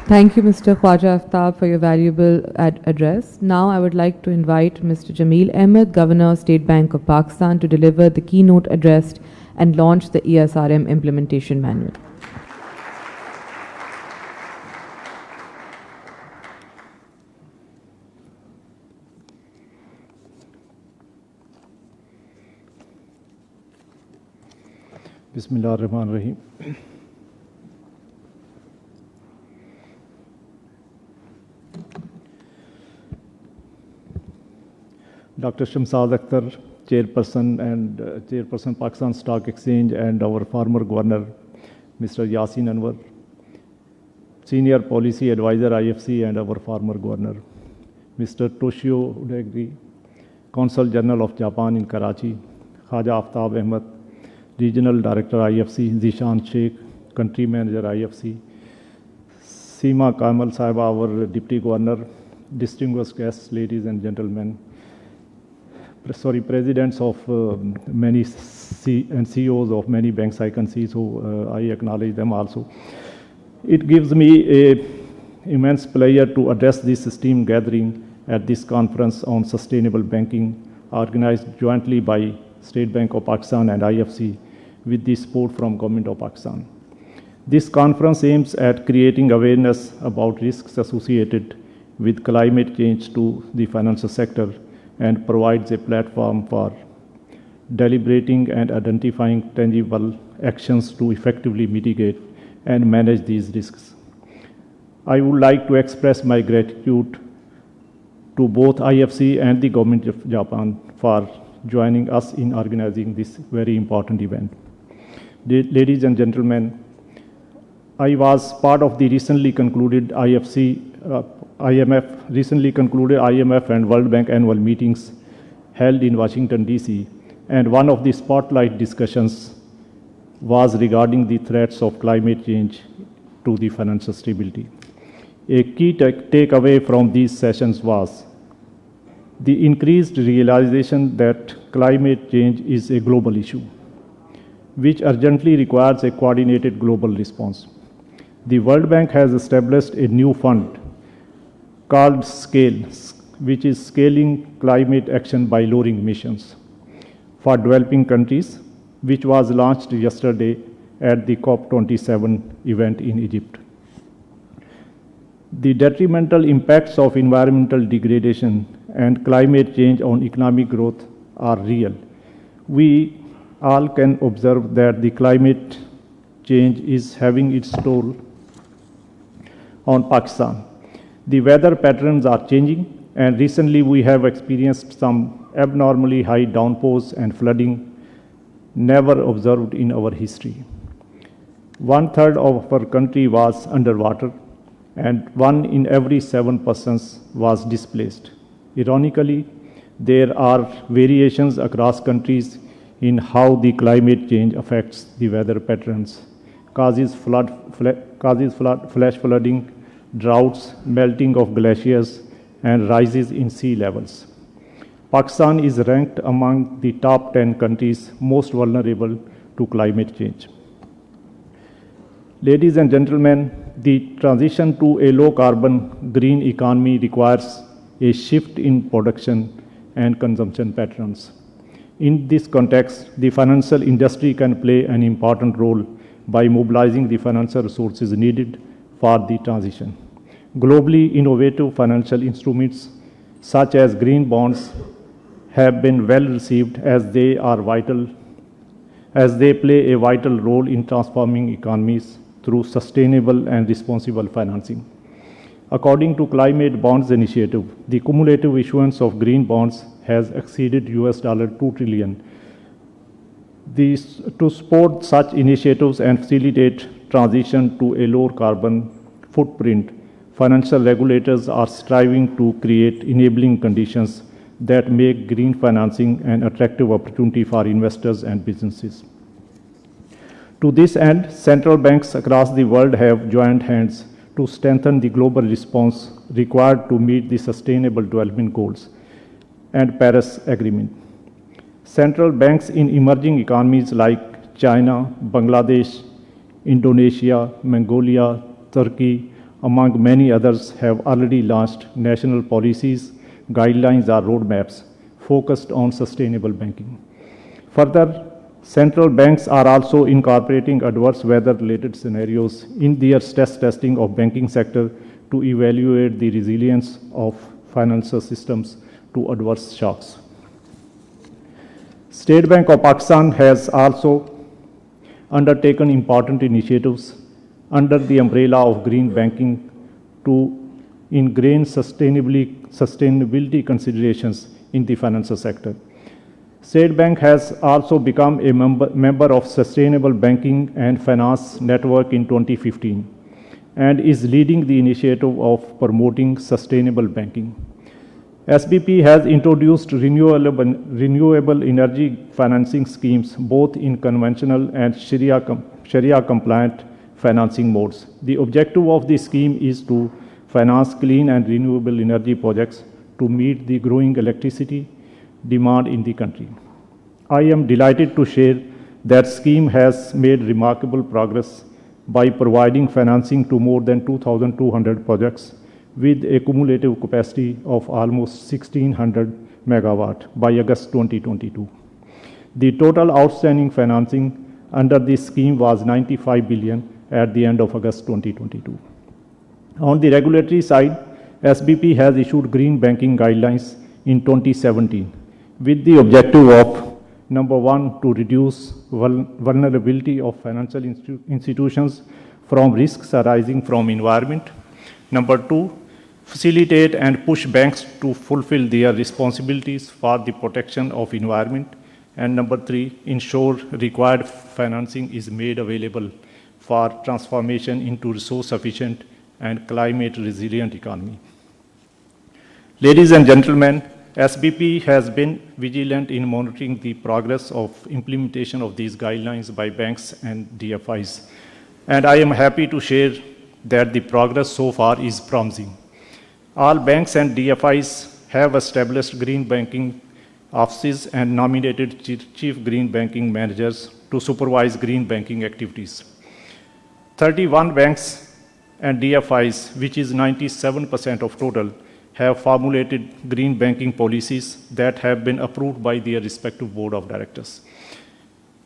Thank you, Mr. Khwaja Aftab, for your valuable address. Now I would like to invite Mr. Jameel Ahmed, Governor, State Bank of Pakistan, to deliver the keynote address and launch the ESRM implementation manual. Bismillah ar-Rahman ar-Rahim. Dr. Shamsad Akhtar, Chairperson Pakistan Stock Exchange, and our former Governor, Mr. Yasin Anwar, Senior Policy Advisor IFC, and our former Governor, Mr. Toshio Udegri, Consul General of Japan in Karachi, Khaja Aftab Ahmed, Regional Director IFC, Zishan Sheikh, Country Manager IFC, Seema Kamal Sahiba, our Deputy Governor, distinguished guests, ladies and gentlemen, presidents of many and CEOs of many banks I can see, so I acknowledge them also. It gives me an immense pleasure to address this esteemed gathering at this conference on sustainable banking, organized jointly by State Bank of Pakistan and IFC with the support from Government of Pakistan. This conference aims at creating awareness about risks associated with climate change to the financial sector and provides a platform for deliberating and identifying tangible actions to effectively mitigate and manage these risks. I would like to express my gratitude to both IFC and the Government of Japan for joining us in organizing this very important event. Ladies and gentlemen, I was part of the recently concluded IMF and World Bank annual meetings held in Washington, D.C., and one of the spotlight discussions was regarding the threats of climate change to the financial stability. A key takeaway from these sessions was the increased realization that climate change is a global issue, which urgently requires a coordinated global response. The World Bank has established a new fund called SCALE, which is Scaling Climate Action by Lowering Emissions for Developing Countries, which was launched yesterday at the COP27 event in Egypt. The detrimental impacts of environmental degradation and climate change on economic growth are real. We all can observe that the climate change is having its toll on Pakistan. The weather patterns are changing, and recently we have experienced some abnormally high downpours and flooding never observed in our history. 1/3 of our country was underwater, and 1 in every 7 persons was displaced. Ironically, there are variations across countries in how the climate change affects the weather patterns, causes flash flooding, droughts, melting of glaciers, and rises in sea levels. Pakistan is ranked among the top 10 countries most vulnerable to climate change. Ladies and gentlemen, the transition to a low-carbon green economy requires a shift in production and consumption patterns. In this context, the financial industry can play an important role by mobilizing the financial resources needed for the transition. Globally, innovative financial instruments such as green bonds have been well received as they play a vital role in transforming economies through sustainable and responsible financing. According to Climate Bonds Initiative, the cumulative issuance of green bonds has exceeded $2 trillion. To support such initiatives and facilitate transition to a lower carbon footprint, financial regulators are striving to create enabling conditions that make green financing an attractive opportunity for investors and businesses. To this end, central banks across the world have joined hands to strengthen the global response required to meet the Sustainable Development Goals and Paris Agreement. Central banks in emerging economies like China, Bangladesh, Indonesia, Mongolia, Turkey among many others, have already launched national policies, guidelines, or roadmaps focused on sustainable banking. Further, central banks are also incorporating adverse weather-related scenarios in their stress testing of banking sector to evaluate the resilience of financial systems to adverse shocks. State Bank of Pakistan has also undertaken important initiatives under the umbrella of green banking to ingrain sustainability considerations in the financial sector. State Bank has also become a member of Sustainable Banking and Finance Network in 2015 and is leading the initiative of promoting sustainable banking. SBP has introduced renewable energy financing schemes both in conventional and Sharia compliant financing modes. The objective of this scheme is to finance clean and renewable energy projects to meet the growing electricity demand in the country. I am delighted to share that scheme has made remarkable progress by providing financing to more than 2,200 projects with a cumulative capacity of almost 1,600 megawatt by August 2022. The total outstanding financing under this scheme was 95 billion at the end of August 2022. On the regulatory side, SBP has issued green banking guidelines in 2017 with the objective of number one, to reduce vulnerability of financial institutions from risks arising from environment. Number two, facilitate and push banks to fulfill their responsibilities for the protection of environment. And number three, ensure required financing is made available for transformation into resource-efficient and climate-resilient economy. Ladies and gentlemen, SBP has been vigilant in monitoring the progress of implementation of these guidelines by banks and DFIs. And I am happy to share that the progress so far is promising. All banks and DFIs have established green banking offices and nominated chief green banking managers to supervise green banking activities. 31 banks and DFIs, which is 97% of total, have formulated green banking policies that have been approved by their respective board of directors.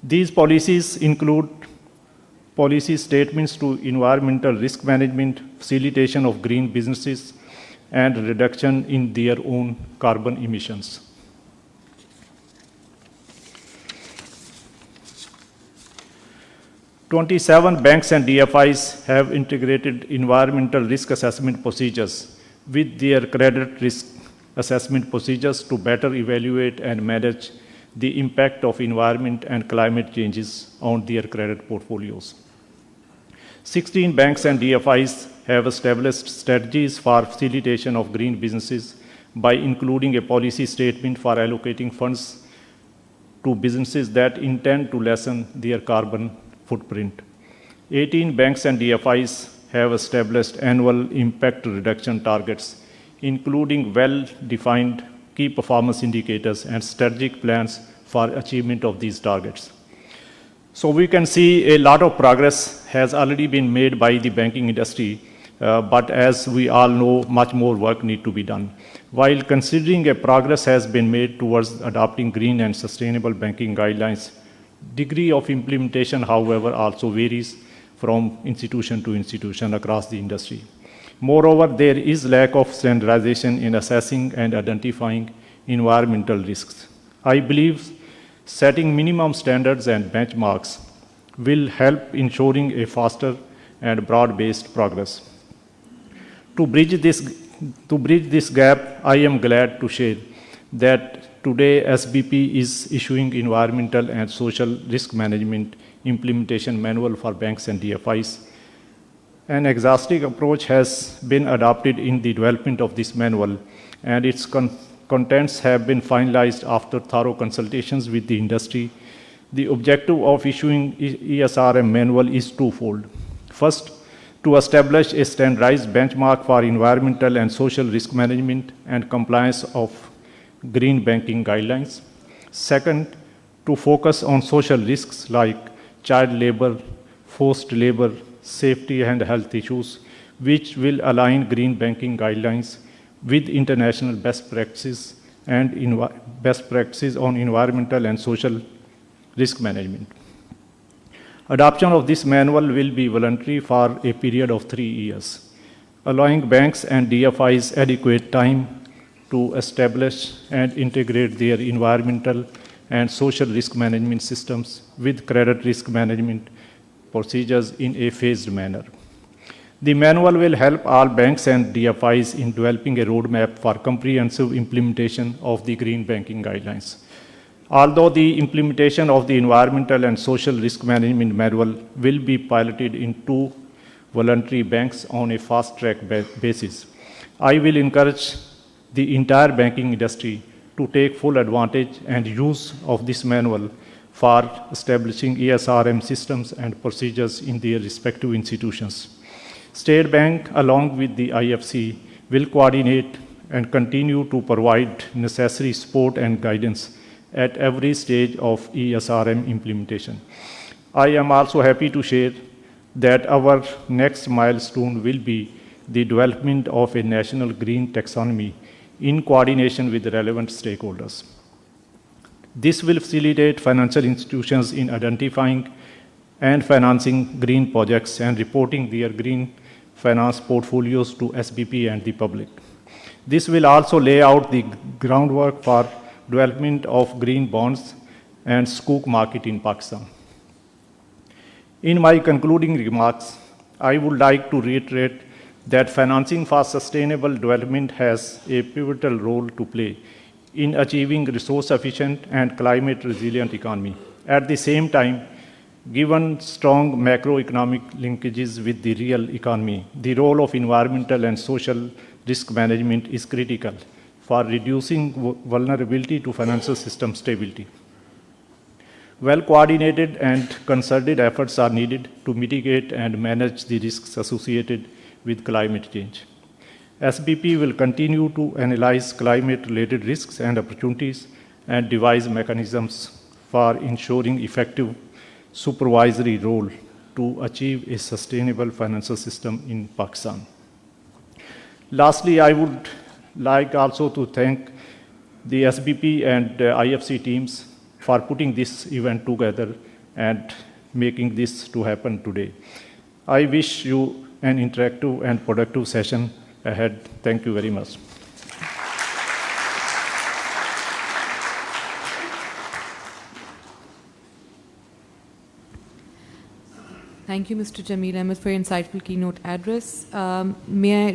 These policies include policy statements to environmental risk management, facilitation of green businesses, and reduction in their own carbon emissions. "27 banks and DFIs have integrated environmental risk assessment procedures with their credit risk assessment procedures to better evaluate and manage the impact of environment and climate changes on their credit portfolios. 16 banks and DFIs have established strategies for facilitation of green businesses by including a policy statement for allocating funds to businesses that intend to lessen their carbon footprint. 18 banks and DFIs have established annual impact reduction targets, including well-defined key performance indicators and strategic plans for achievement of these targets. So we can see a lot of progress has already been made by the banking industry, but as we all know, much more work needs to be done. While considering a progress has been made towards adopting green and sustainable banking guidelines, degree of implementation, however, also varies from institution to institution across the industry. Moreover, there is lack of standardization in assessing and identifying environmental risks. I believe setting minimum standards and benchmarks will help ensuring a faster and broad-based progress. To bridge this gap, I am glad to share that today SBP is issuing environmental and social risk management implementation manual for banks and DFIs. An exhaustive approach has been adopted in the development of this manual, and its contents have been finalized after thorough consultations with the industry. The objective of issuing ESRM manual is twofold. First, to establish a standardized benchmark for environmental and social risk management and compliance of green banking guidelines. Second, to focus on social risks like child labor, forced labor, safety and health issues, which will align green banking guidelines with international best practices and best practices on environmental and social risk management. Adoption of this manual will be voluntary for a period of 3 years, allowing banks and DFIs adequate time to establish and integrate their environmental and social risk management systems with credit risk management procedures in a phased manner. The manual will help all banks and DFIs in developing a roadmap for comprehensive implementation of the green banking guidelines. Although the implementation of the environmental and social risk management manual will be piloted in 2 voluntary banks on a fast-track basis, I will encourage the entire banking industry to take full advantage and use of this manual for establishing ESRM systems and procedures in their respective institutions. State Bank, along with the IFC, will coordinate and continue to provide necessary support and guidance at every stage of ESRM implementation. I am also happy to share that our next milestone will be the development of a national green taxonomy in coordination with the relevant stakeholders. This will facilitate financial institutions in identifying and financing green projects and reporting their green finance portfolios to SBP and the public. This will also lay out the groundwork for development of green bonds and sukuk market in Pakistan. In my concluding remarks, I would like to reiterate that financing for sustainable development has a pivotal role to play in achieving resource-efficient and climate-resilient economy. At the same time, given strong macroeconomic linkages with the real economy, the role of environmental and social risk management is critical for reducing vulnerability to financial system stability. Well-coordinated and concerted efforts are needed to mitigate and manage the risks associated with climate change. SBP will continue to analyze climate-related risks and opportunities and devise mechanisms for ensuring effective supervisory role to achieve a sustainable financial system in Pakistan. Lastly, I would like also to thank the SBP and IFC teams for putting this event together and making this to happen today. I wish you an interactive and productive session ahead. Thank you very much. Thank you, Mr. Jameel Ahmed, for your insightful keynote address. May I